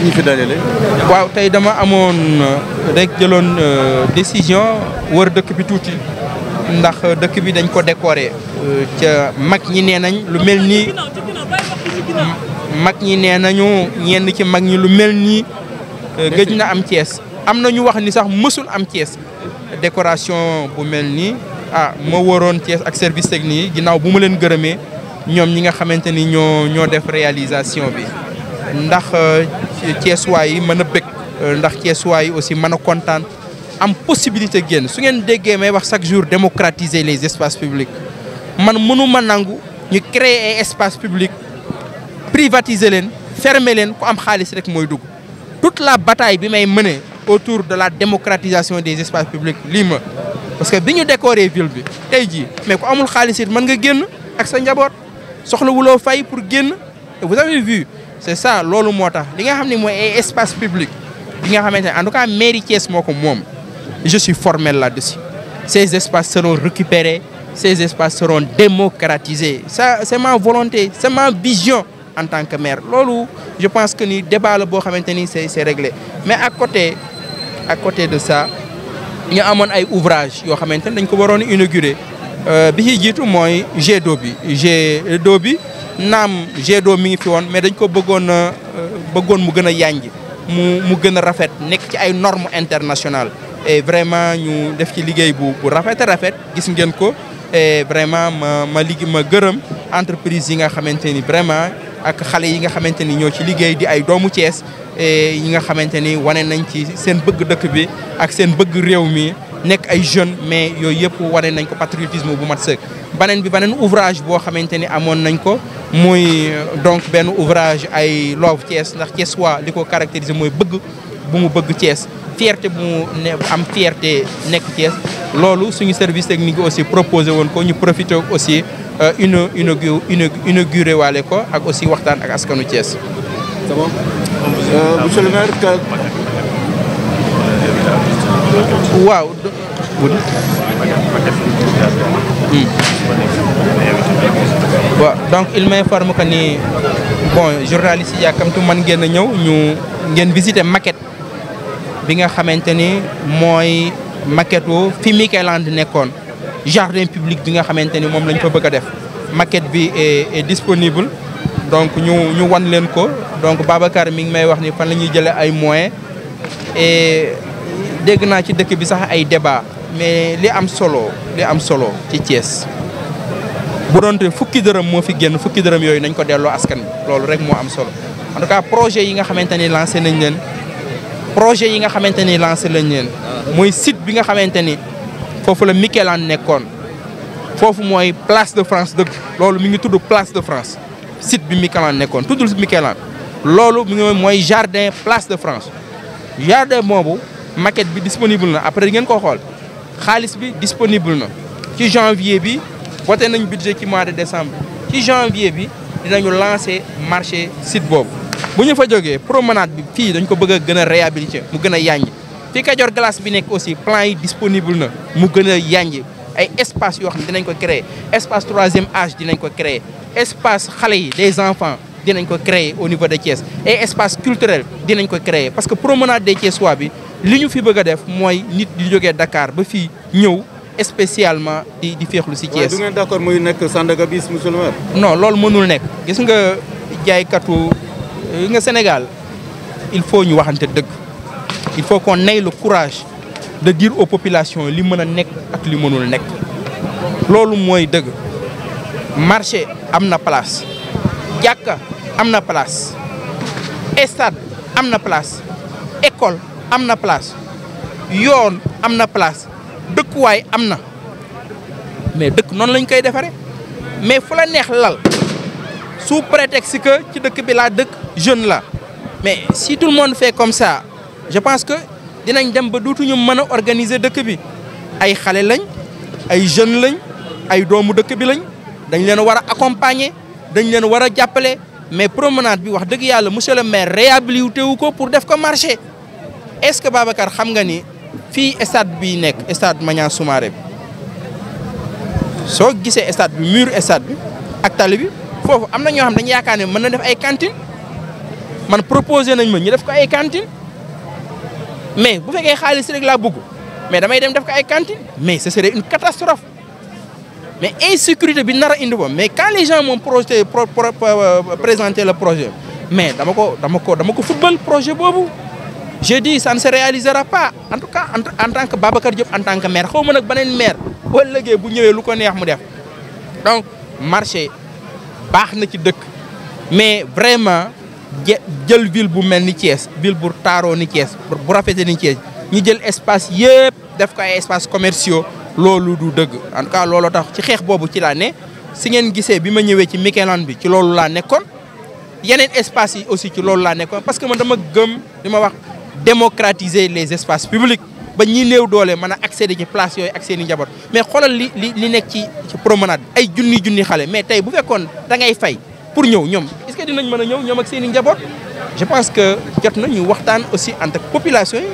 ñu fi dajale. waaw tey dama amoon rek jëloon décision wër dëkk bi tuuti ndax dëkk bi dañ ko décorer ca mag ñi nee nañ lu mel nii mag ñi nee nañu ñenn ci mag ñi lu mel nii gëj na am Thiès am na ñu wax ni sax mësul am Thiès décoration bu mel nii ma wëroon Thiès ak service technique yi ginnaaw bu ma leen gërëmee ñoom ñi nga xamante ni ñoo def réalisation bi ndax Thiessois yi mën a bëgg ndax Thiessois yi aussi mën a kontaan am possibilité génn su ngeen déggee may wax chaque jour démocratiser les espaces publics man mënuma nangu ñu créer ay espaces publics privatiser leen fermer leen ku am xaalis rek mooy dugg toute la bataille bi may mener autour de la démocratisation des espaces publics lii ma parce que bi ñu décorer ville bi tey jii mais ku amul xaalis it mën nga génn ak sa njaboot soxla wuloo fay pour génn et vous avez vu c'est ça loolu moo tax li nga xam ne mooy ay espace public bi nga xamante ne en tout cas mairie Thiès moo ko moom je suis formel là-dessus ces espaces seront récupérés ces espaces seront démocratisés ça c'est ma volonté c'est ma vision en tant que maire loolu je pense que ni débat la boo xamante ni c'est réglé mais à côté de ça ñu amoon ay ouvrage yoo xamante ne dañ ko waroon inaugurer bi ci jiitu mooy jet d'eau bi naam jet d'eau mi ngi fi woon mais dañ ko bëggoon mu gën a yànj mu gën a rafet nekk ci ay normes internationales et vraiment ñu def ci liggéey bu rafet a rafet gis ngeen ko et vraiment ma gërëm entreprise yi nga xamante ni vraiment ak xale yi nga xamante ni ñoo ci liggéey di ay doomu Thiès yi nga xamante ni wane nañ ci seen bëgg dëkk bi ak seen bëgg réew mi nekk ay jeunes mais yooyu yëpp wane nañ ko patriotisme bu mat sëkk. beneen ouvrage boo xamante ni amoon nañ ko muy donc benn ouvrage ay love Thiès ndax Thiessois li ko caractériser mooy bëgg bu mu bëgg Thiès fierté bu mu am fierté nekk Thiès loolu suñu service technique aussi proposé woon ko ñu profité aussi inauguré waale ko ak aussi waxtaan ak askanu Thiès. C'est bon. Monsieur le maire. waaw. waaw donc il m'informe que ni bon journaliste yi yàkkamtu man ngeen a ñëw ngeen visiter maquette bi nga xamante ni mooy maquette fi Micheland nekkoon jardin public bi nga xamante ni moom lañ fa bëgg a def maquette bi est disponible donc ñu wan leen ko donc Babacar mi ngi may wax ni fan la ñuy jëlee ay moyens et dégg naa ci dëkk bi sax ay débat mais li am solo ci Thiès bu doonte fukki dërëm moo fi génn fukki dërëm yooyu nañ ko delloo askan bi loolu rek moo am solo en tout cas projet yi nga xamante ni lancé nañ leen mooy site bi nga xamante ni foofu la Micheland nekkoon foofu mooy place de France dëgg loolu mi ngi tudd place de France site bi Micheland nekkoon tuddul Micheland loolu mi ngi mooy jardin place de France jardin boobu maquette bi disponible na après ngeen ko xool xaalis bi disponible na ci janvier bi voté nañ budget ci mois de décembre ci janvier bi dinañu lancer marché site boobu bu ñu fa jógee promenade bi fii dañ ko bëgg a gën a réhabiliter mu gën a yànj fii Kajoor Glace bi nekk aussi plan yi disponible na mu gën a yànj ay espace yoo xam ne dinañ ko créer espace 3e âge dinañ ko créer espace xale yi des enfants dinañ ko créer au niveau de Thiès et espace culturel dinañ ko créer parce que promenade des Thiessois bi li ñu fi bëgg a def mooy nit di jógee Dakar ba fii ñëw spécialement di féexlu si Thiès. du ngeen d'accord muy nekk Sandaga bis monsieur le maire. non loolu mënul nekk gis nga jaaykatu nga Sénégal il faut ñu waxante dëgg il faut qu'on ait le courage de dire aux populations li mën a nekk ak li mënul nekk loolu mooy dëgg marché am na place jàkka am na place stade am na place école am na place yoon am na place dëkkuwaay am na mais dëkk noonu lañ koy defaree mais fu la neex lal sous prétexte que ci dëkk bi laa dëkk jeune la mais si tout le monde fait comme ça je pense que dinañ dem ba dootuñu mën a organiser dëkk bi ay xale lañ ay jeunes lañ ay doomu dëkk bi lañ dañ leen war a accompagner dañ leen war a jàppale mais promenade bi wax dëgg yàlla monsieur le maire réhabilité wu ko pour def ko marché est-ce que Babacar xam nga ni fii stade bi nekk stade Maniang Soumaré bi soo gisee stade bi mur stade bi ak tali bi foofu am na ñoo xam dañu yaakaar ne mën na def ay cantine man proposé nañ ma ñu def ko ay cantine mais bu fekkee xaalis rek laa bëgg mais damay dem def ko ay cantine mais ce serait une catastrophe mais insécurité bi nar a indi ko mais quand les gens m'ont présenté le projet mais dama ko football projet boobu j'ai dit ça ne se réalisera pas en tout cas en tant que Babacar Diop en tant que maire xaw ma nag beneen maire boo lëggee bu ñëwee lu ko neex mu def donc marché baax na ci dëkk mais vraiment jël ville bu mel ni Thiès ville bu taaroo ni Thiès bu rafetee ni Thiès ñu jël espace yëpp def ko ay espaces commerciaux loolu du dëgg en tout cas looloo tax ci xeex boobu ci laa ne si ngeen gisee bi ma ñëwee ci Mikeland bi ci loolu laa nekkoon yeneen espaces yi aussi ci loolu laa nekkoon parce que man dama gëm li ma wax démocratiser les espaces publics ba ñi néew doole mën a accéder ci place yooyu ak seen i njaboot mais xoolal li nekk ci promenade ay junni xale mais tey bu fekkoon da ngay fay pour ñëw ñoom est-ce que dinañ mën a ñëw ñoom ak seen i njaboot je pense que jot na ñu waxtaan aussi entre population yi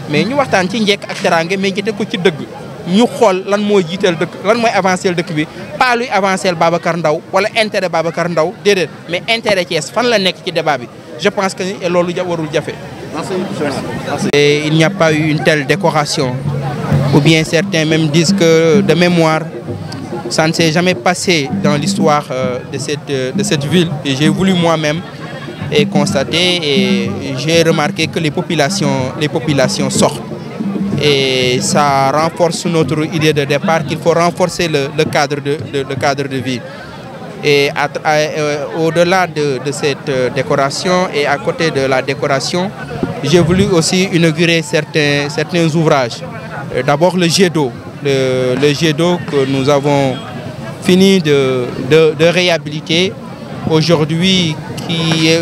mais ñu waxtaan ci njekk ak teraange mais ñu teg ko ci dëgg ñu xool lan mooy jiiteel dëkk lan mooy avancer dëkk bi pas luy avancer Babacar Ndaw wala intérêt Babacar Ndaw déedéet mais intérêt Thiès fan la nekk ci débat bi je pense que loolu warul jafe. Et il n'y a pas eu une telle décoration ou bien certains même disent que de mémoire ça ne s'est jamais passé dans l'histoire de cette ville et j'ai voulu moi-même et constater et j'ai remarqué que les populations sortent et ça renforce notre idée de départ qu'il faut renforcer le cadre de vie et au-delà de cette décoration et à côté de la décoration j'ai voulu aussi inaugurer certains ouvrages d'abord le jet d'eau le jet d'eau que nous avons fini de réhabiliter aujourd'hui qui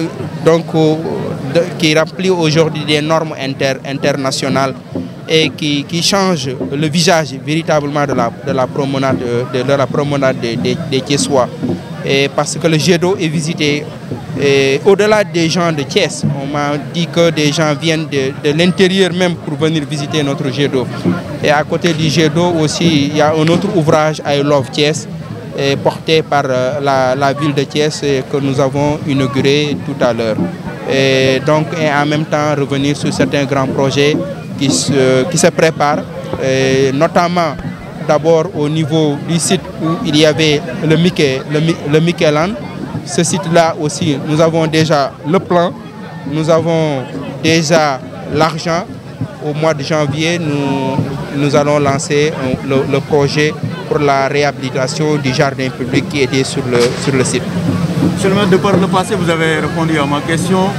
remplit aujourd'hui des normes internationales et qui change le visage véritablement de la promenade des Thiessois. Et parce que le jet d'eau est visité au-delà des gens de Thiès. On m'a dit que des gens viennent de l'intérieur même pour venir visiter notre jet d'eau. Et à côté du jet d'eau aussi, il y a un autre ouvrage I Love Thiès porté par la ville de Thiès que nous avons inauguré tout à l'heure. Et donc, et en même temps, revenir sur certains grands projets qui se préparent, notamment d'abord au niveau du site où il y avait le Mikeland. Ce site-là aussi, nous avons déjà le plan, nous avons déjà l'argent. Au mois de janvier, nous allons lancer le projet pour la réhabilitation du jardin public qui était sur le site. Monsieur le maire, de par le passé, vous avez répondu à ma question,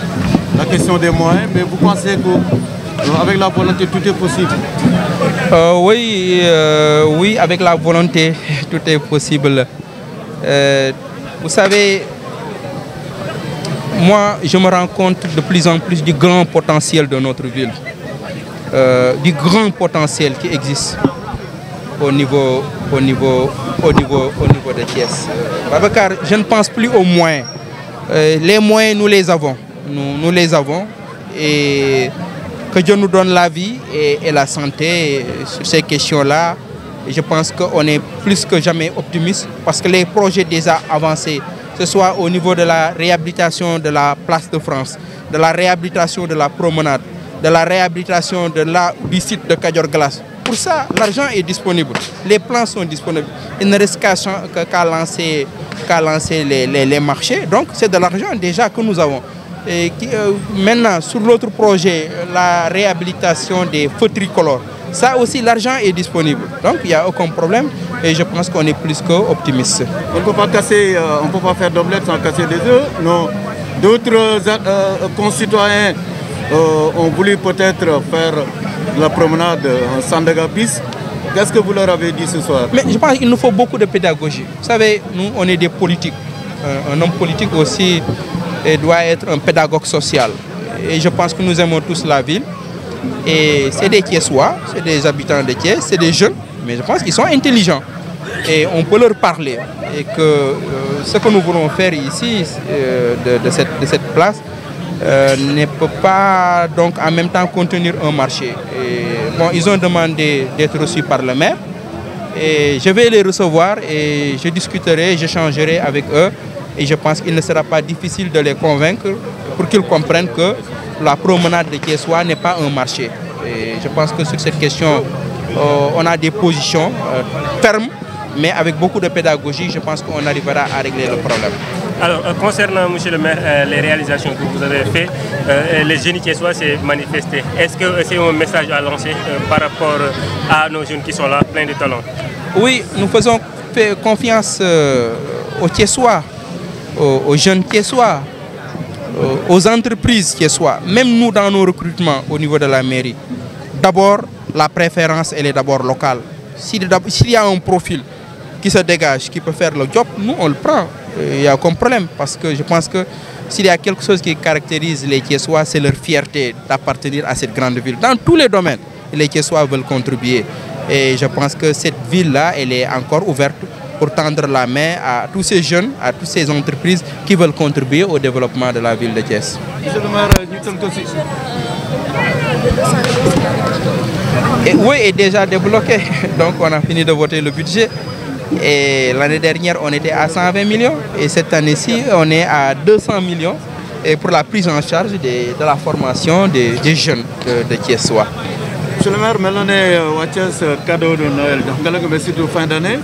la question des moyens, mais vous pensez qu'avec la volonté, tout est possible? Oui, avec la volonté, tout est possible. Vous savez, moi, je me rends compte de plus en plus du grand potentiel de notre ville, du grand potentiel qui existe au niveau de Thiès. Babacar, je ne pense plus aux moyens. Les moyens, nous les avons. Nous les avons. Et que Dieu nous donne la vie et la santé sur ces questions-là. Je pense qu'on est plus que jamais optimiste parce que les projets déjà avancés, que ce soit au niveau de la réhabilitation de la place de France, de la réhabilitation de la promenade, de la réhabilitation du site de Kadior Glace. Pour ça, l'argent est disponible. Les plans sont disponibles. Il ne reste qu'à lancer les marchés. Donc, c'est de l'argent déjà que nous avons. Et maintenant, sur l'autre projet, la réhabilitation des feux tricolores, ça aussi, l'argent est disponible. Donc, il n'y a aucun problème. Et je pense qu'on est plus qu'optimiste. On ne peut pas faire d'omelette sans casser des œufs. Non. D'autres concitoyens ont voulu peut-être faire la promenade en Sandaga bis. Qu'est-ce que vous leur avez dit ce soir? Mais je pense qu'il nous faut beaucoup de pédagogie. Vous savez, nous, on est des politiques. Un homme politique aussi doit être un pédagogue social. Et je pense que nous aimons tous la ville. Et c'est des Thiessois, c'est des habitants de Thiès, c'est des jeunes, mais je pense qu'ils sont intelligents. Et on peut leur parler. Et que ce que nous voulons faire ici, de cette place, ne peut pas donc en même temps contenir un marché. Et, bon, ils ont demandé d'être reçus par le maire. Et je vais les recevoir et je discuterai, j'échangerai avec eux. Et je pense qu'il ne sera pas difficile de les convaincre pour qu'ils comprennent que la promenade de Thiessois n'est pas un marché. Et je pense que sur cette question, on a des positions fermes, mais avec beaucoup de pédagogie, je pense qu'on arrivera à régler le problème. Alors, concernant, monsieur le maire, les réalisations que vous avez faites, les jeunes thiessois s'est manifesté. Est-ce que c'est un message à lancer par rapport à nos jeunes qui sont là, pleins de talents? Oui, nous faisons confiance aux Thiessois, aux jeunes Thiessois, aux entreprises thiessois, même nous dans nos recrutements au niveau de la mairie. D'abord, la préférence, elle est d'abord locale. S'il y a un profil qui se dégage, qui peut faire le job, nous on le prend. Il n'y a aucun problème parce que je pense que s'il y a quelque chose qui caractérise les Thiessois, c'est leur fierté d'appartenir à cette grande ville. Dans tous les domaines, les Thiessois veulent contribuer. Et je pense que cette ville-là, elle est encore ouverte pour tendre la main à tous ces jeunes, à toutes ces entreprises qui veulent contribuer au développement de la ville de Thiès. Et oui, est déjà débloqué. Donc on a fini de voter le budget. Et l'année dernière, on était à 120 millions. Et cette année-ci, on est à 200 millions. Et pour la prise en charge de la formation des jeunes de Thiessois. Monsieur le maire, maintenant, on a cadeau de Noël. Donc, merci de fin d'année.